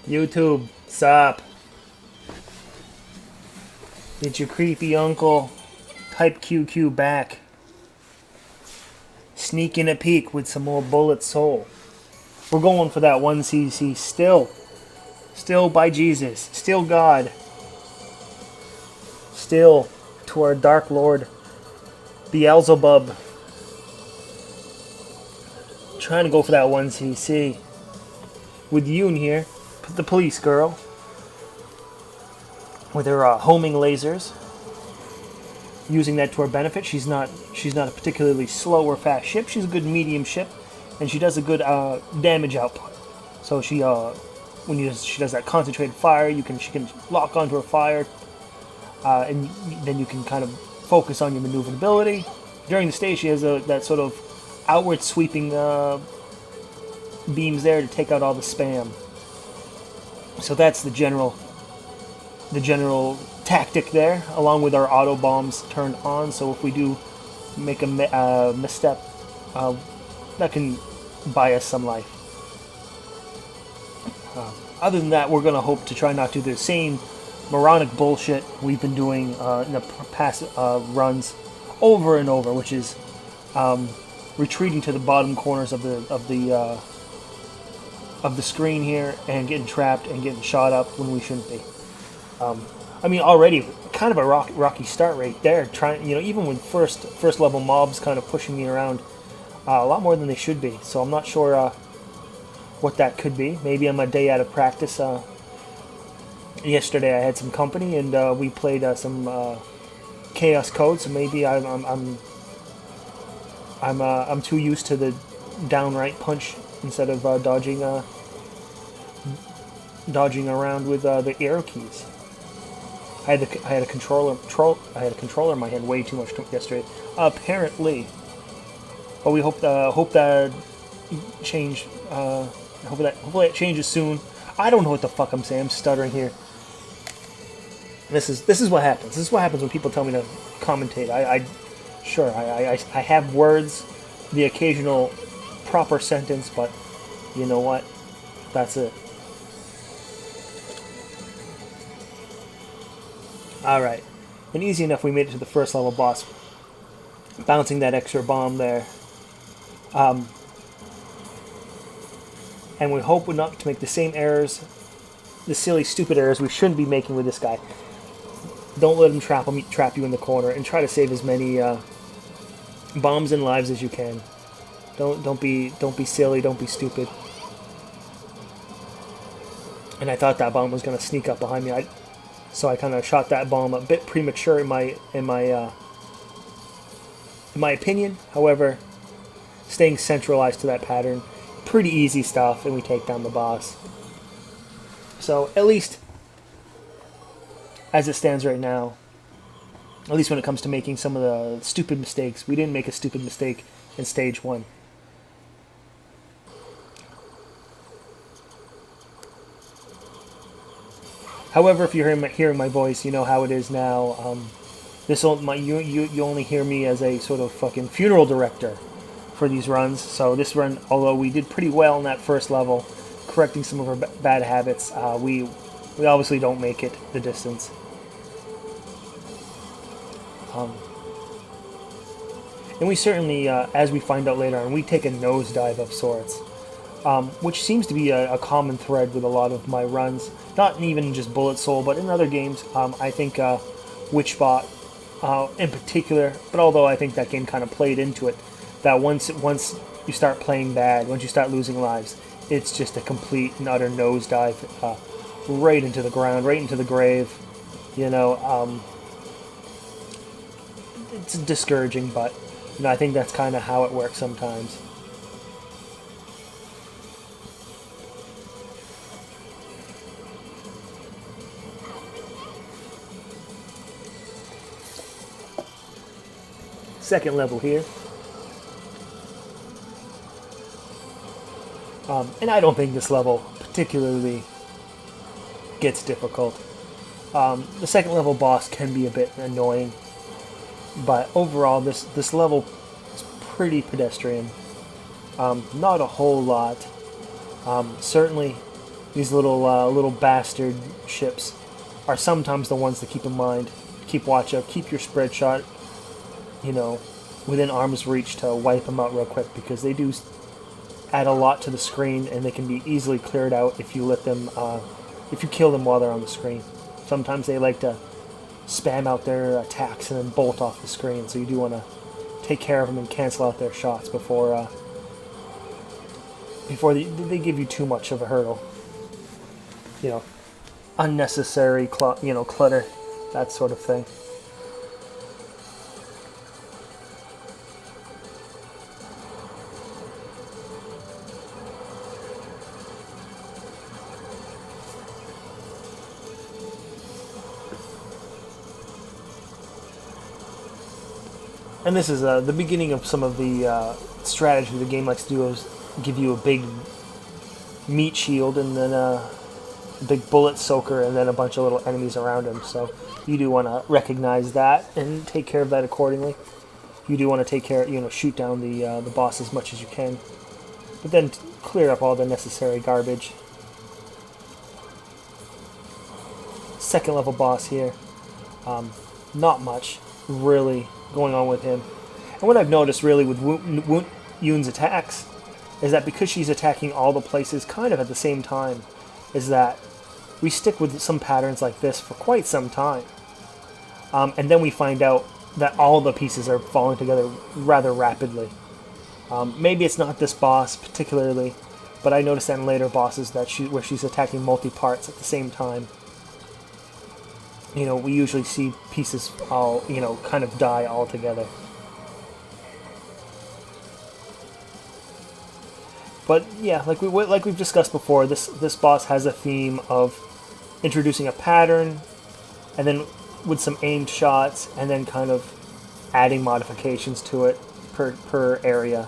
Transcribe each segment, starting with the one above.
YouTube, sup? It's your creepy uncle, Type QQ back, sneaking a peek with some more Bullet Soul. We're going for that 1cc still by Jesus, still God, still to our Dark Lord, Beelzebub. Trying to go for that 1cc. With Yoon here, the police girl, with her homing lasers, using that to her benefit. She's not a particularly slow or fast ship. She's a good medium ship, and she does a good damage output. So she she does that concentrated fire, she can lock onto her fire, and then you can kind of focus on your maneuverability. During the stage, she has that sort of outward sweeping beams there to take out all the spam. So that's the general tactic there, along with our auto bombs turned on. So if we do make a misstep, that can buy us some life. Other than that, we're going to hope to try not to do the same moronic bullshit we've been doing in the past runs over and over, which is retreating to the bottom corners of the screen here and getting trapped and getting shot up when we shouldn't be. I mean, already kind of a rocky start right there. Trying, even with first level mobs kind of pushing me around a lot more than they should be. So I'm not sure what that could be. Maybe on my day out of practice. Yesterday I had some company and we played some Chaos Code. So maybe I'm too used to the downright punch instead of dodging around with the arrow keys. I had a controller in my hand way too much yesterday, apparently. But we hope that change. Hopefully it changes soon. I don't know what the fuck I'm saying. I'm stuttering here. This is what happens. This is what happens when people tell me to commentate. I have words, the occasional proper sentence, but you know what? That's it. Alright. And easy enough we made it to the first level boss. Bouncing that extra bomb there. And we hope not to make the same errors, the silly, stupid errors we shouldn't be making with this guy. Don't let him trap you in the corner, and try to save as many bombs and lives as you can. Don't be silly, don't be stupid. And I thought that bomb was going to sneak up behind me. So I kind of shot that bomb a bit premature in my opinion. However, staying centralized to that pattern, pretty easy stuff, and we take down the boss. So at least, as it stands right now, at least when it comes to making some of the stupid mistakes, we didn't make a stupid mistake in stage 1. However, if you're hearing my voice, you know how it is now. You only hear me as a sort of fucking funeral director for these runs. So this run, although we did pretty well in that first level, correcting some of our bad habits, we obviously don't make it the distance. And we certainly, as we find out later on, we take a nosedive of sorts. Which seems to be a common thread with a lot of my runs. Not even just Bullet Soul, but in other games. I think Witchbot in particular, but although I think that game kind of played into it, that once you start playing bad, once you start losing lives, it's just a complete and utter nosedive right into the ground, right into the grave. It's discouraging, but I think that's kind of how it works sometimes. Second level here. And I don't think this level particularly gets difficult. The second level boss can be a bit annoying, but overall this level is pretty pedestrian. Not a whole lot. Certainly These little bastard ships are sometimes the ones to keep in mind, keep watch of, keep your spread shot, you know, within arm's reach to wipe them out real quick, because they do add a lot to the screen, and they can be easily cleared out if you let them, if you kill them while they're on the screen. Sometimes they like to spam out their attacks and then bolt off the screen, so you do want to take care of them and cancel out their shots before they give you too much of a hurdle. You know, unnecessary clutter, that sort of thing. And this is the beginning of some of the strategy the game likes to do, is give you a big meat shield and then a big bullet soaker and then a bunch of little enemies around him. So you do want to recognize that and take care of that accordingly. You do want to take care, shoot down the boss as much as you can, but then clear up all the necessary garbage. Second level boss here. Not much really going on with him. And what I've noticed really with Yoon's attacks is that because she's attacking all the places kind of at the same time, is that we stick with some patterns like this for quite some time. And then we find out that all the pieces are falling together rather rapidly. Maybe it's not this boss particularly, but I noticed that in later bosses that where she's attacking multi-parts at the same time. We usually see pieces all, kind of die altogether. But yeah, like we've discussed before, this boss has a theme of introducing a pattern, and then with some aimed shots, and then kind of adding modifications to it per area.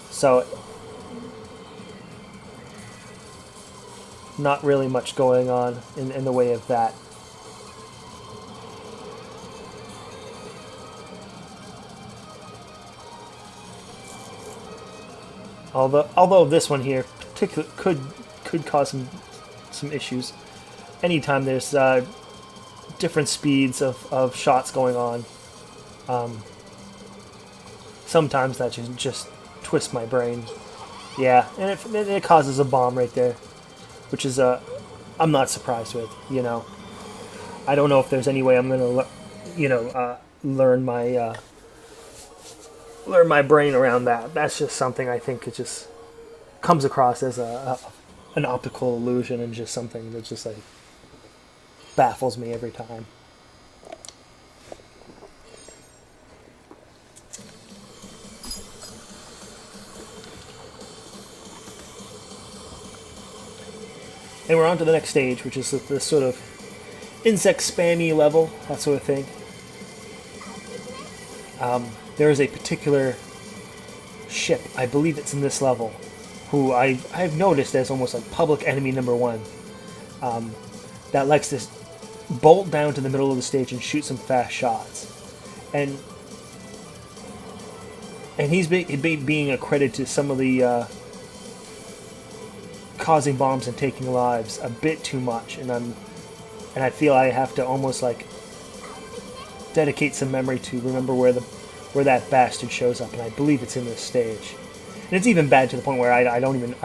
So not really much going on in the way of that. Although this one here could cause some issues. Anytime there's different speeds of shots going on, sometimes that just twists my brain. Yeah, and it causes a bomb right there, which is I'm not surprised with. I don't know if there's any way I'm gonna learn my brain around that. That's just something I think it just comes across as an optical illusion, and just something that just like baffles me every time. And we're on to the next stage, which is this sort of insect spammy level, that sort of thing. There is a particular ship, I believe it's in this level, who I've noticed as almost like public enemy number one, that likes to bolt down to the middle of the stage and shoot some fast shots. And he's being accredited to some of the causing bombs and taking lives a bit too much, and I feel I have to almost like dedicate some memory to remember where that bastard shows up, and I believe it's in this stage. And it's even bad to the point where I don't even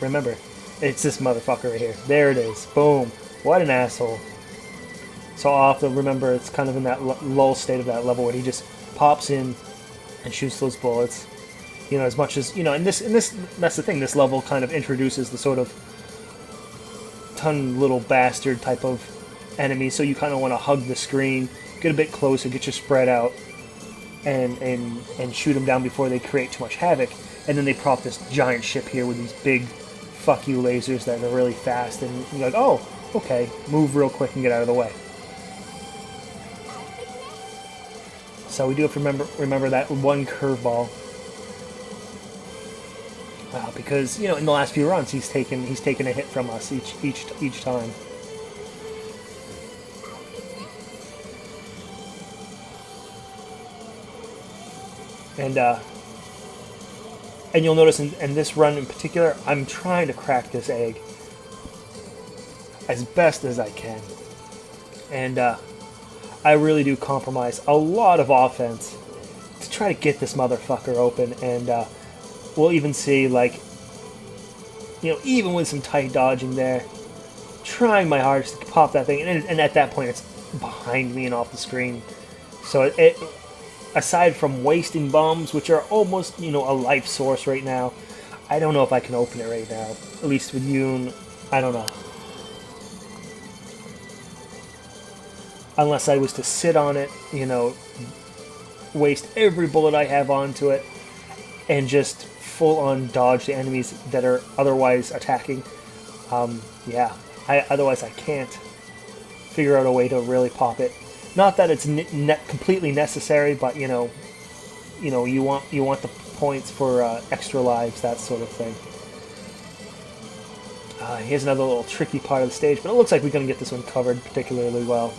remember. It's this motherfucker right here. There it is. Boom. What an asshole. So I'll have to remember it's kind of in that lull state of that level where he just pops in and shoots those bullets. As much as, and this that's the thing, this level kind of introduces the sort of ton little bastard type of enemy, so you kind of want to hug the screen, get a bit closer, get your spread out, and shoot them down before they create too much havoc. And then they prop this giant ship here with these big fuck you lasers that are really fast, and you're like, oh, okay, move real quick and get out of the way. So we do have to remember that one curveball. Because in the last few runs he's taken a hit from us each time. And you'll notice in this run in particular, I'm trying to crack this egg. as best as I can. And I really do compromise a lot of offense to try to get this motherfucker open. And we'll even see, like, even with some tight dodging there, trying my hardest to pop that thing. And at that point, it's behind me and off the screen. So it aside from wasting bombs, which are almost, a life source right now, I don't know if I can open it right now. At least with Yoon, I don't know. Unless I was to sit on it, waste every bullet I have onto it, and just full-on dodge the enemies that are otherwise attacking. Yeah, otherwise I can't figure out a way to really pop it. Not that it's completely necessary, but you want the points for extra lives, that sort of thing. Here's another little tricky part of the stage, but it looks like we're going to get this one covered particularly well.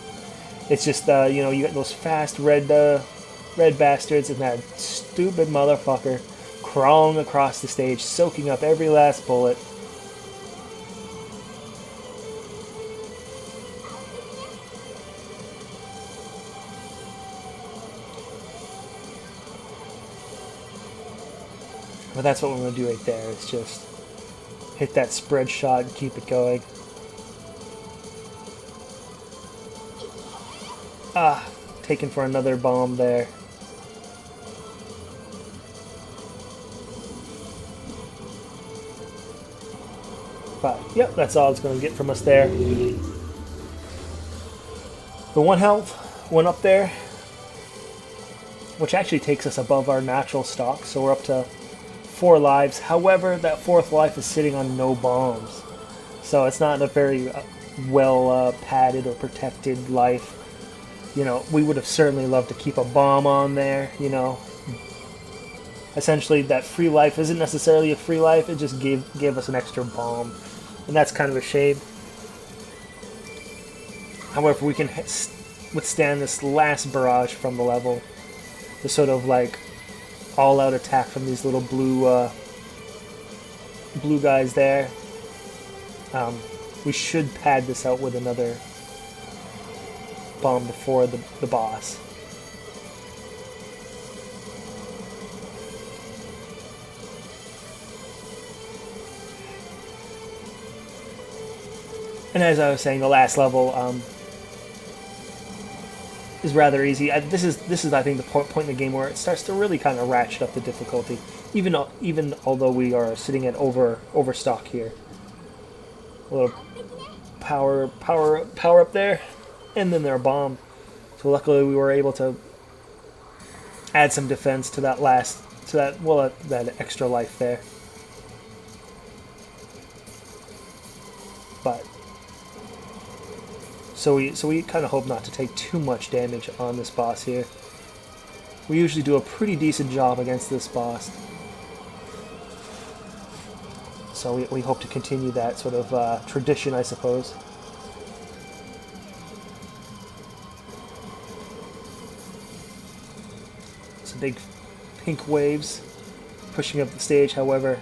It's just you got those fast red bastards and that stupid motherfucker crawling across the stage, soaking up every last bullet. But that's what we're going to do right there. It's just hit that spread shot and keep it going. Taken for another bomb there. But, yep, that's all it's going to get from us there. The 1 health went up there, which actually takes us above our natural stock, so we're up to 4 lives. However, that 4th life is sitting on no bombs, so it's not a very well padded or protected life. We would have certainly loved to keep a bomb on there. Essentially, that free life isn't necessarily a free life. It just gave us an extra bomb, and that's kind of a shame. However, we can withstand this last barrage from the level, the sort of like all-out attack from these little blue guys there. We should pad this out with another bomb before the boss. And as I was saying, the last level is rather easy. This is I think the point in the game where it starts to really kind of ratchet up the difficulty, even although we are sitting at overstock here. A little power up there, and then their bomb. So luckily we were able to add some defense to that that extra life there. But so we kind of hope not to take too much damage on this boss here. We usually do a pretty decent job against this boss. So we hope to continue that sort of tradition, I suppose. Some big pink waves pushing up the stage, however.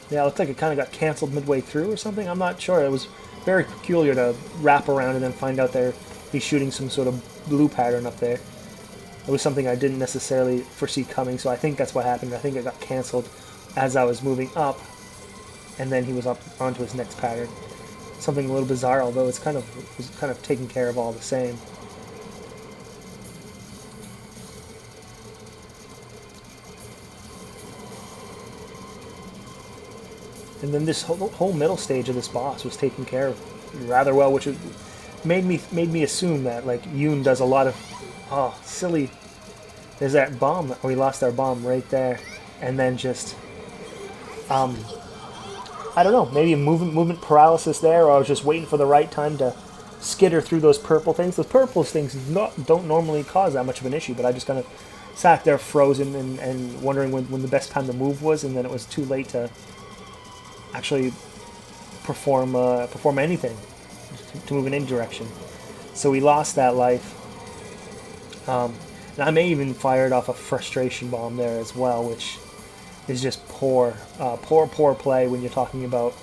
Yeah, it looked like it kind of got canceled midway through or something. I'm not sure. It was very peculiar to wrap around and then find out there he's shooting some sort of blue pattern up there. It was something I didn't necessarily foresee coming, so I think that's what happened. I think it got canceled as I was moving up, and then he was up onto his next pattern. Something a little bizarre, although it was kind of taken care of all the same. And then this whole middle stage of this boss was taken care of rather well, which made me assume that like Yoon does a lot of silly. There's that bomb. We lost our bomb right there, and then just I don't know, maybe a movement paralysis there, or I was just waiting for the right time to skitter through those purple things. Those purple things don't normally cause that much of an issue, but I just kind of sat there frozen and wondering when the best time to move was, and then it was too late to actually perform anything, to move in any direction. So we lost that life. And I may even fired off a frustration bomb there as well, which is just poor play when you're talking about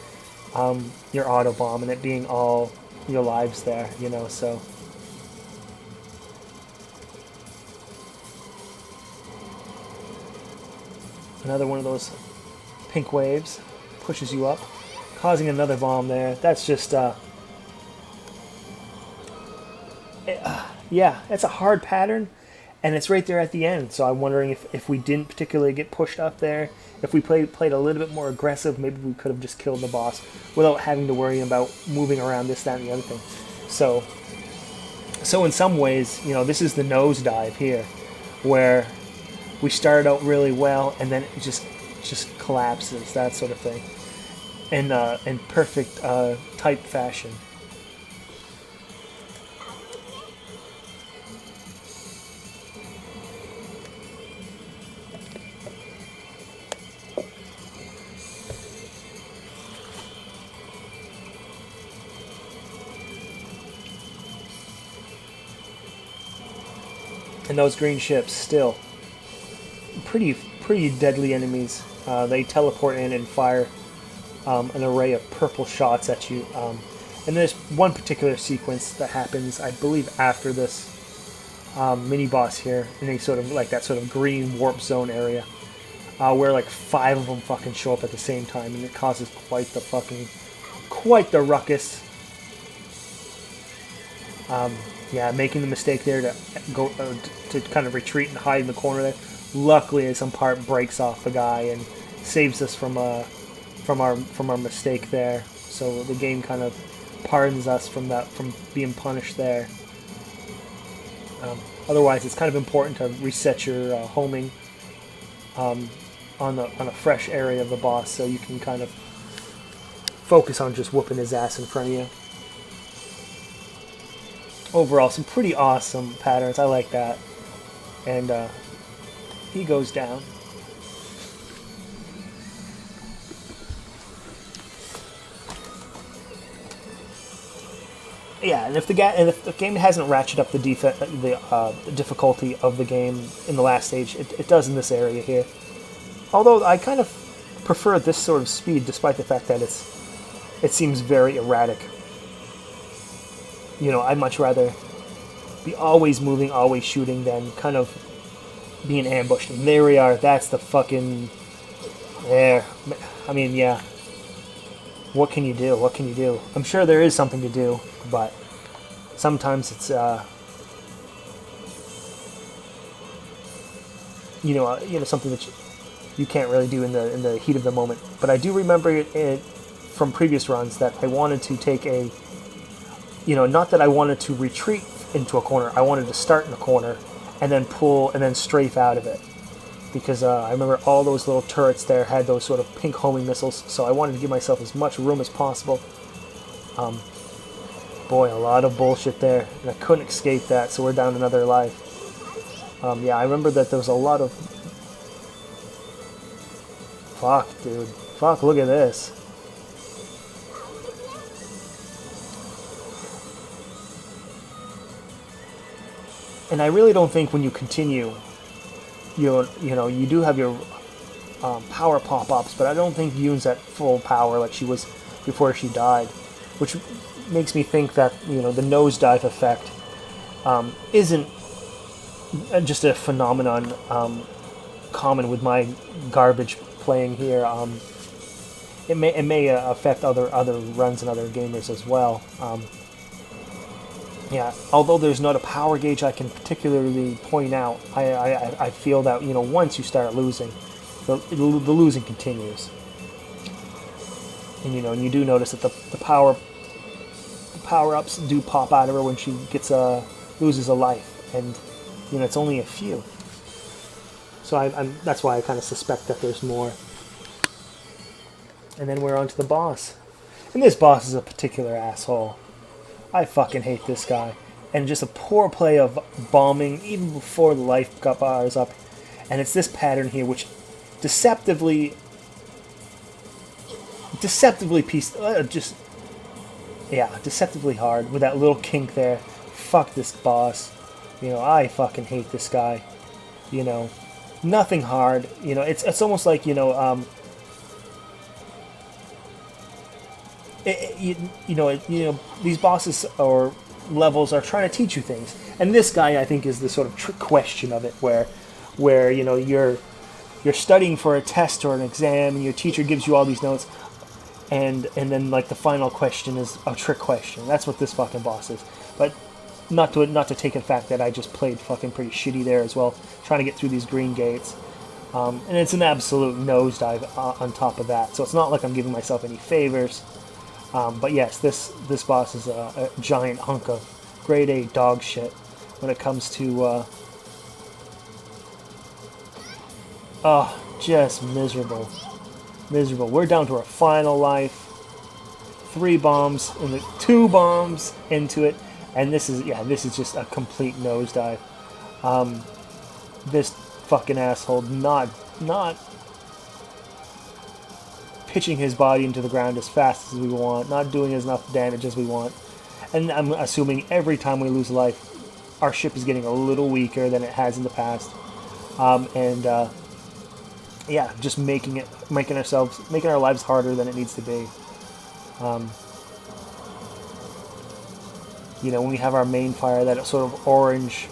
your auto bomb and it being all your lives there, you know. So another one of those pink waves pushes you up, causing another bomb there. That's just yeah, it's a hard pattern, and it's right there at the end. So I'm wondering if we didn't particularly get pushed up there, if we played a little bit more aggressive, maybe we could have just killed the boss without having to worry about moving around this, that, and the other thing. So in some ways, you know, this is the nosedive here, where we started out really well, and then it just collapses, that sort of thing, in perfect type fashion. And those green ships still pretty deadly enemies. They teleport in and fire an array of purple shots at you. And there's one particular sequence that happens, I believe, after this mini boss here, in a sort of like that sort of green warp zone area, where like 5 of them fucking show up at the same time, and it causes quite the ruckus. Yeah, making the mistake there to go to kind of retreat and hide in the corner there. Luckily, some part breaks off the guy and saves us from our mistake there. So the game kind of pardons us from being punished there. Otherwise, it's kind of important to reset your homing on a fresh area of the boss, so you can kind of focus on just whooping his ass in front of you. Overall, some pretty awesome patterns. I like that. And he goes down. Yeah, and if the game hasn't ratcheted up the difficulty of the game in the last stage, it does in this area here. Although I kind of prefer this sort of speed, despite the fact that it seems very erratic. You know, I'd much rather be always moving, always shooting than kind of being ambushed. And there we are. That's the fucking... There. I mean, yeah. What can you do? What can you do? I'm sure there is something to do, but sometimes it's, something that you can't really do in the heat of the moment. But I do remember it from previous runs that I wanted to take a... not that I wanted to retreat into a corner. I wanted to start in a corner and then pull and then strafe out of it. Because I remember all those little turrets there had those sort of pink homing missiles, so I wanted to give myself as much room as possible. Boy, a lot of bullshit there, and I couldn't escape that, so we're down another life. Yeah, I remember that there was a lot of... Fuck, dude. Fuck, look at this. And I really don't think when you continue, you do have your power pop-ups, but I don't think Yoon's at full power like she was before she died, which makes me think that the nosedive effect isn't just a phenomenon common with my garbage playing here. It may affect other runs and other gamers as well. Yeah, although there's not a power gauge I can particularly point out, I feel that once you start losing, the losing continues, and and you do notice that the power ups do pop out of her when she loses a life, and it's only a few. So that's why I kind of suspect that there's more. And then we're on to the boss, and this boss is a particular asshole. I fucking hate this guy. And just a poor play of bombing even before the life bar is up. And it's this pattern here which deceptively deceptively hard with that little kink there. Fuck this boss. I fucking hate this guy. Nothing hard. It's almost like, these bosses or levels are trying to teach you things, and this guy I think is the sort of trick question of it, where you're studying for a test or an exam, and your teacher gives you all these notes, and then like the final question is a trick question. That's what this fucking boss is. But not to take the fact that I just played fucking pretty shitty there as well, trying to get through these green gates. And it's an absolute nosedive on top of that. So it's not like I'm giving myself any favors. But yes, this boss is a giant hunk of grade A dog shit when it comes to just miserable. Miserable. We're down to our final life. 2 bombs into it, and this is just a complete nosedive. This fucking asshole not pitching his body into the ground as fast as we want, not doing as enough damage as we want, and I'm assuming every time we lose life, our ship is getting a little weaker than it has in the past, just making our lives harder than it needs to be. When we have our main fire, that sort of orange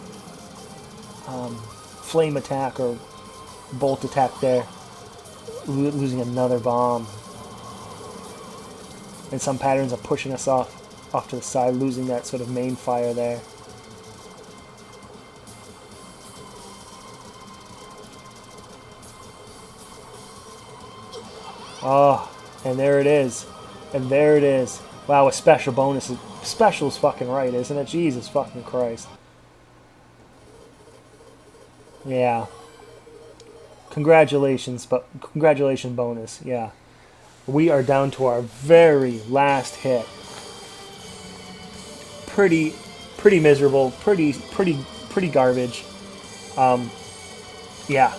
flame attack or bolt attack there, losing another bomb. And some patterns are pushing us off to the side, losing that sort of main fire there. Oh, and there it is. And there it is. Wow, a special bonus. Special is fucking right, isn't it? Jesus fucking Christ. Yeah. Congratulations bonus. Yeah. We are down to our very last hit. Pretty miserable. Pretty garbage. Yeah.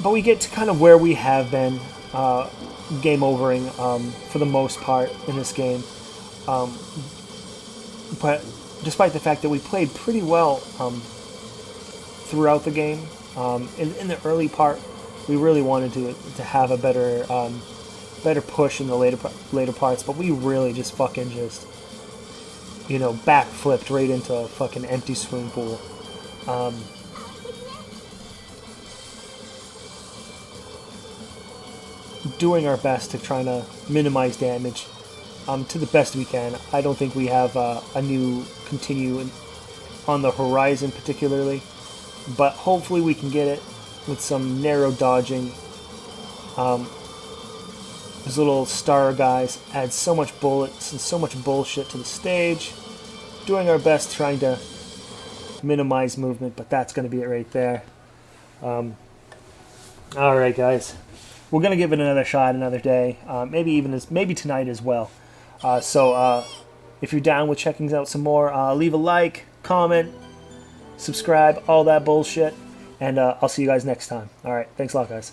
But we get to kind of where we have been, game overing for the most part in this game. But despite the fact that we played pretty well throughout the game, in the early part, we really wanted to have a better push in the later parts. But we really just backflipped right into a fucking empty swimming pool. Doing our best to try to minimize damage to the best we can. I don't think we have a new continue on the horizon particularly, but hopefully we can get it with some narrow dodging. Those little star guys add so much bullets and so much bullshit to the stage. Doing our best trying to minimize movement, but that's going to be it right there. Alright guys, we're going to give it another shot another day, maybe tonight as well. So if you're down with checking out some more, leave a like, comment, subscribe, all that bullshit, and I'll see you guys next time. Alright, thanks a lot guys.